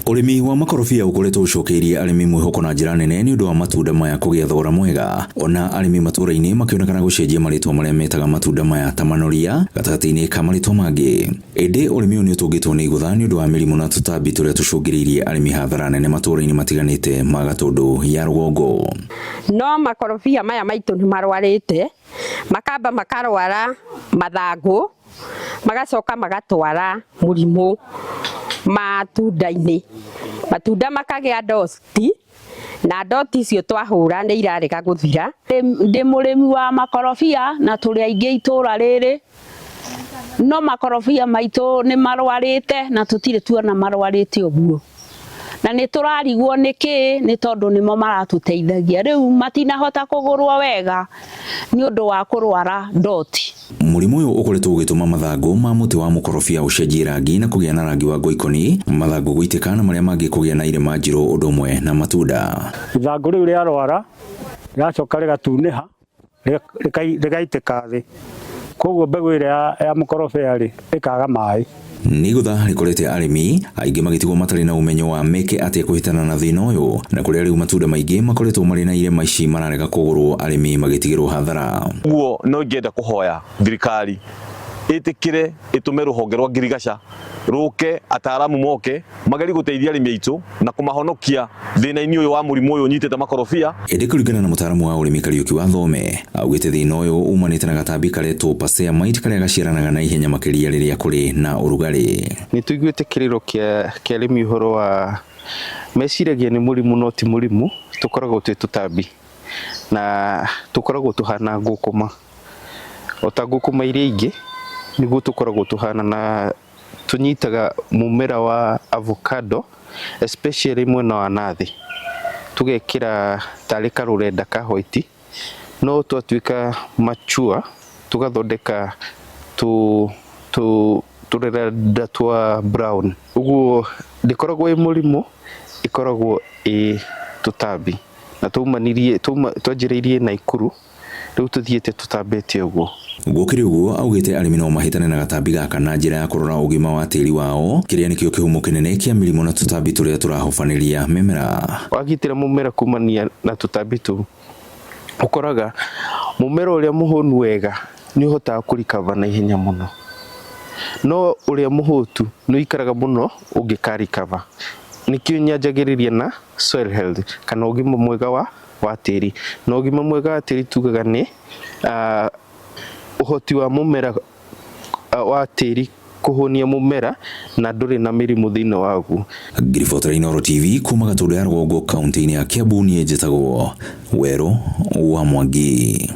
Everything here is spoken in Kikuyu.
Urimi wa makorobia ukoretwo ucokeirie arimi mwihoko na njira nene ni undu wa matunda maya kugia thogora mwega, ona arimi matũra-inĩ makionekana gucenjia maritwa maria metaga matunda maya ta manoria gatagati-inĩ ka maritwa mangi. Indi urimi uyu ni utungitwo ni igutha ni undu wa mirimu na tutambi turia tucungiriirie arimi hathara nene matũra-inĩ matiganite ma Gatundu ya Rũgongo. No makorobia maya maitu ni marwarite, makamba makarwara mathangu, magacoka magatwara murimu matunda-inĩ, matunda makagia ndosti, na ndosti icio twahura ni irarega guthira. Ndi murimi wa makorobia na turi aingi itura riri, no makorobia maitu ni marwarite na tutire tuona marwarite uguo, na ni turarigwo niki ni tondu nimo maratuteithagia. Riu matinahota kugurwo wega ni undu wa kurwara ndoti. Murimu uyu ukoretwo ugituma mathangu ma muti wa mukorobia ucenjie rangi na kugia na rangi wa ngoikoni, mathangu guitika na maria mangi kugia na irema njiru undu umwe na matunda. Ithangu riu riarwara riracoka rigatuniha rigaitika thi, koguo mbegu iria ya mukorobia ri ikaga mai. Ni gutha rikorete arimi aingi magitigwo matari na umenyo wa meke atia kuhitana na thina uyu, na kuria riu matunda maingi makoretwo mari na irema ici mararega kugurwo arimi magitigirwo hathara. Guo no ngenda kuhoya thirikari itikire itume ruhonge rwa ngirigaca ruke ataramu moke magari guteithia arimi aitu na kumahonokia thina-ini uyu wa murimu uyu unyitete makorobia. Indi kuringana na mutaramu wa urimi Kariuki wa Thome, augite thina uyu umanite na gatambi karetwo pasea mite karia gaciaranaga na ihenya makiria riria kuri na urugari. Ni tuiguite kiriro kia arimi uhoro wa meciragia ni murimu no ti murimu, tukoragwo twi tutambi na tukoragwo tuhana ngukuma, ota ngukuma iria ingi niguo tukoragwo tuhana, na tunyitaga mumera wa avocado especially mwena wa nathi, tugekira tari karurenda ka white, no twatuika machua tugathondeka turerenda twa brown. Uguo ndikoragwo i murimu, ikoragwo i tutambi, na twanjiriirie na ikuru riu tuthiete tutambite uguo. Gukiri uguo augite arimi no mahitane na gatambi gaka na njira ya kurora ugima wa tiri wao, kiria nikio kihumo kinene kia mirimu na tutambi turia turahofaniria mimera. Wagitira mumera kumania na tutambi tu, ukoraga mumera uria muhonu wega ni uhotaga kurikava na ihenya muno, no uria muhutu no ikaraga muno ungikarikava. Nikio nyanjagiriria na soil health kana ugima mwega wa tiri, na ugima mwega wa tiri tugaga ni uhoti wa mumera wa tiri kuhonia mumera na nduri na mirimu thina wagu. Ngiribotora Inooro TV kuma Gatundu ya Rũgongo kaunti-inĩ ya Kiambu, niĩ njĩtagwo Werũ wa Mwangi.